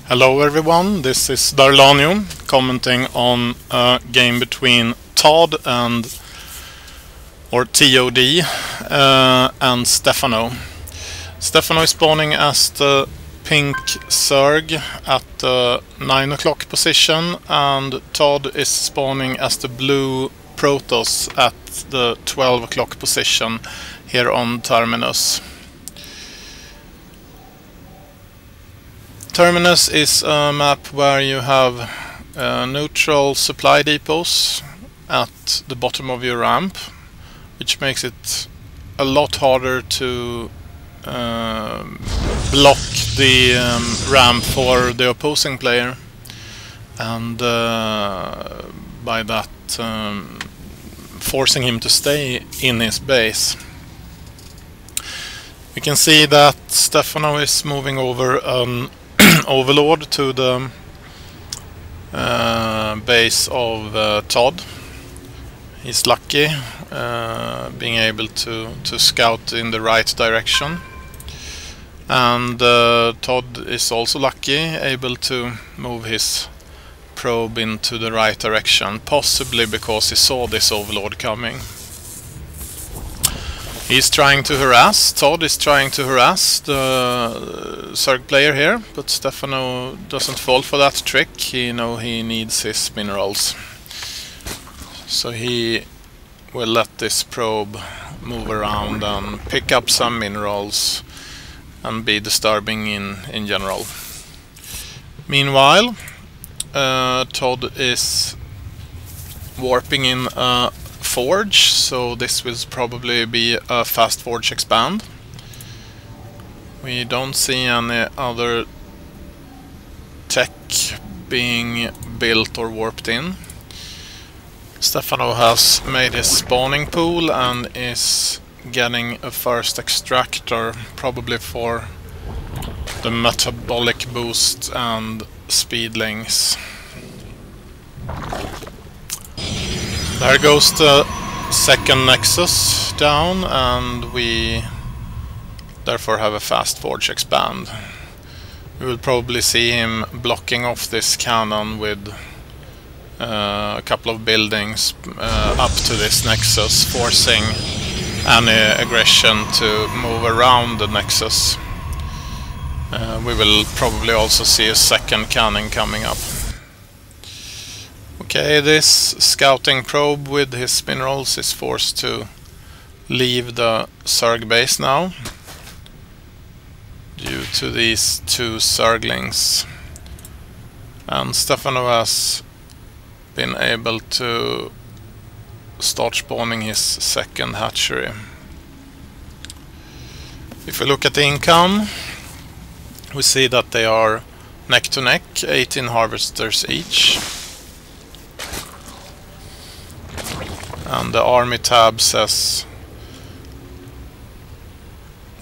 Hello everyone, this is Darlanio commenting on a game between ToD ToD and Stephano. Stephano is spawning as the pink Zerg at the 9 o'clock position, and ToD is spawning as the blue Protoss at the 12 o'clock position here on Terminus. Terminus is a map where you have neutral supply depots at the bottom of your ramp, which makes it a lot harder to block the ramp for the opposing player, and by that forcing him to stay in his base. We can see that Stephano is moving over Overlord to the base of ToD. He's lucky being able to scout in the right direction, and ToD is also lucky able to move his probe into the right direction, possibly because he saw this Overlord coming. He's trying to harass, ToD is trying to harass the Zerg player here, but Stephano doesn't fall for that trick. He knows he needs his minerals, so he will let this probe move around and pick up some minerals and be disturbing in general. Meanwhile, ToD is warping in a forge, so this will probably be a fast forge expand. We don't see any other tech being built or warped in. Stephano has made his spawning pool and is getting a first extractor, probably for the metabolic boost and speedlings. There goes the second Nexus down, and we therefore have a fast forge expand. We will probably see him blocking off this cannon with a couple of buildings up to this Nexus, forcing any aggression to move around the Nexus. We will probably also see a second cannon coming up. Okay, this scouting probe with his minerals is forced to leave the Zerg base now due to these two Zerglings, and Stephano has been able to start spawning his second hatchery. If we look at the income, we see that they are neck to neck, 18 harvesters each. And the army tab says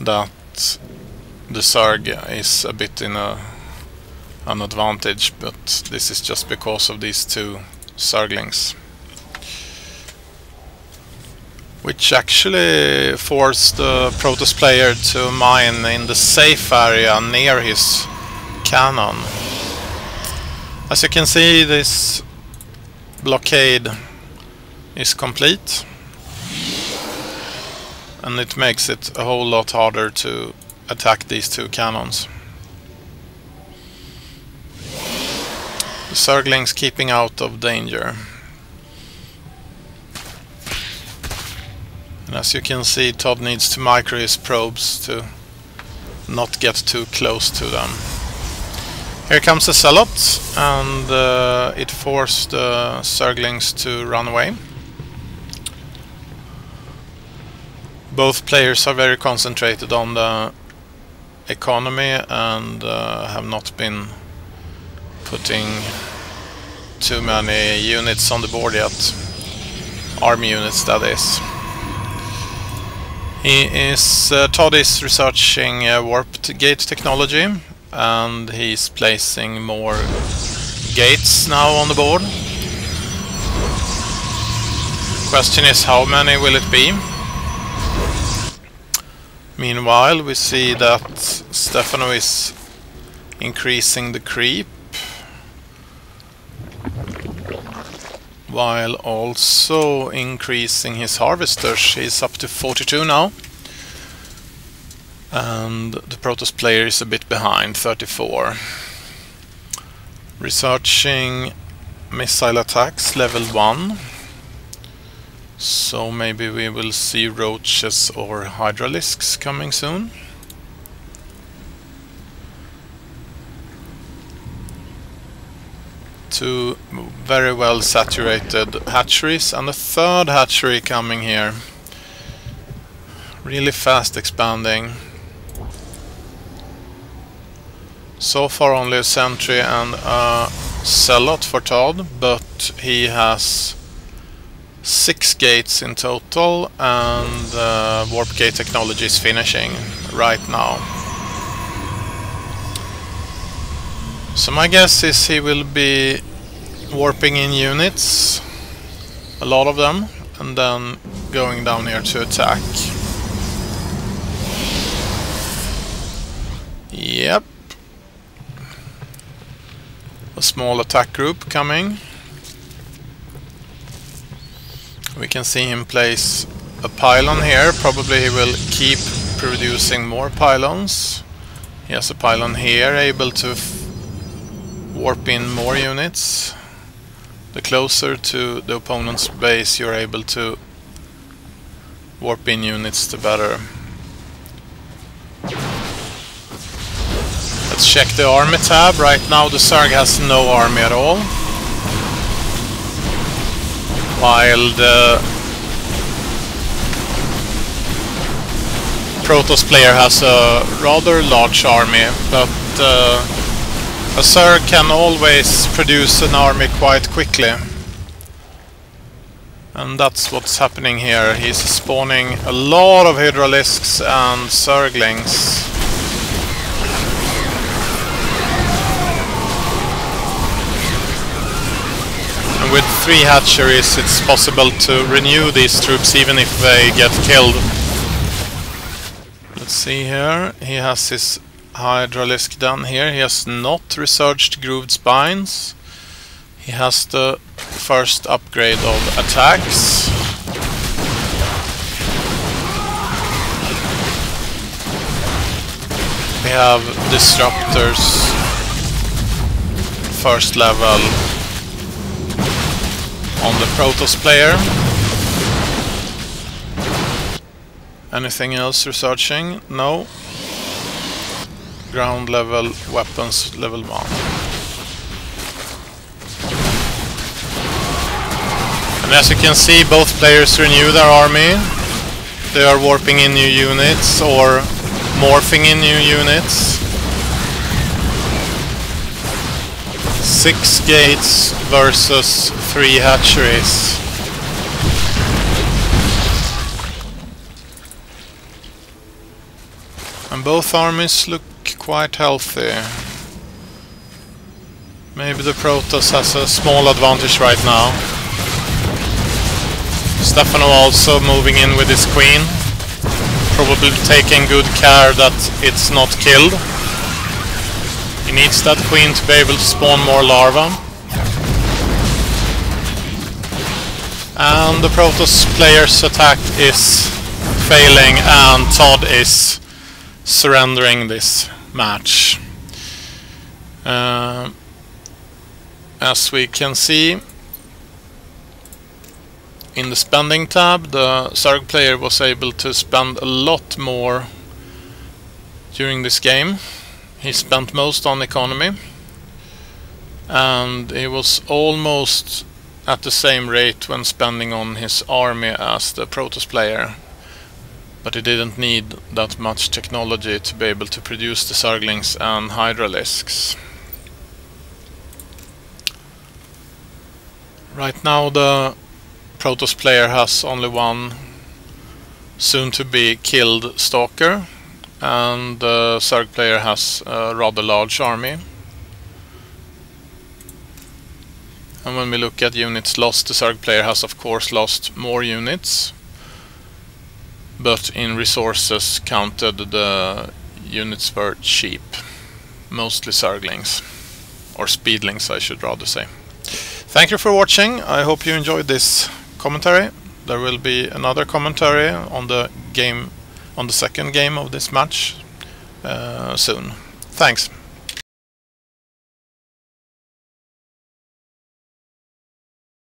that the Zerg is a bit in an advantage, but this is just because of these two Zerglings, which actually forced the Protoss player to mine in the safe area near his cannon. As you can see, this blockade is complete, and it makes it a whole lot harder to attack these two cannons. The Zerglings keeping out of danger. And as you can see, ToD needs to micro his probes to not get too close to them. Here comes the Zealot, and it forced the Zerglings to run away. Both players are very concentrated on the economy and have not been putting too many units on the board yet. Army units, that is. ToD is researching warped gate technology, and he's placing more gates now on the board. Question is, how many will it be? Meanwhile, we see that Stephano is increasing the creep, while also increasing his harvesters. He's up to 42 now, and the Protoss player is a bit behind, 34. Researching missile attacks, level 1. So maybe we will see roaches or hydralisks coming soon. Two very well saturated hatcheries, and a third hatchery coming here. Really fast expanding. So far only a sentry and a zealot for ToD, but he has 6 gates in total, and warp gate technology is finishing right now. So my guess is he will be warping in units, a lot of them, and then going down here to attack. Yep. A small attack group coming. We can see him place a pylon here. Probably he will keep producing more pylons. He has a pylon here, able to warp in more units. The closer to the opponent's base you're able to warp in units, the better. Let's check the army tab. Right now the Zerg has no army at all, while the Protoss player has a rather large army, but a Zerg can always produce an army quite quickly. And that's what's happening here. He's spawning a lot of hydralisks and Zerglings. And with 3 hatcheries it's possible to renew these troops even if they get killed. Let's see here. He has his hydralisk done here. He has not researched grooved spines. He has the first upgrade of attacks. We have disruptors, first level on the Protoss player. Anything else researching? No. Ground level weapons level 1. And as you can see, both players renew their army. They are warping in new units or morphing in new units. 6 gates versus 3 hatcheries. And both armies look quite healthy. Maybe the Protoss has a small advantage right now. Stephano also moving in with his queen, probably taking good care that it's not killed. He needs that queen to be able to spawn more larvae. And the Protoss player's attack is failing, and ToD is surrendering this match. As we can see in the spending tab, the Zerg player was able to spend a lot more during this game. He spent most on economy, and he was almost at the same rate when spending on his army as the Protoss player. But he didn't need that much technology to be able to produce the Zerglings and hydralisks. Right now the Protoss player has only one soon to be killed stalker, and the Zerg player has a rather large army. And when we look at units lost, the Zerg player has of course lost more units, but in resources counted the units were cheap. mostly Zerglings, or Speedlings I should rather say. Thank you for watching. I hope you enjoyed this commentary. There will be another commentary on the game, on the second game of this match soon. Thanks.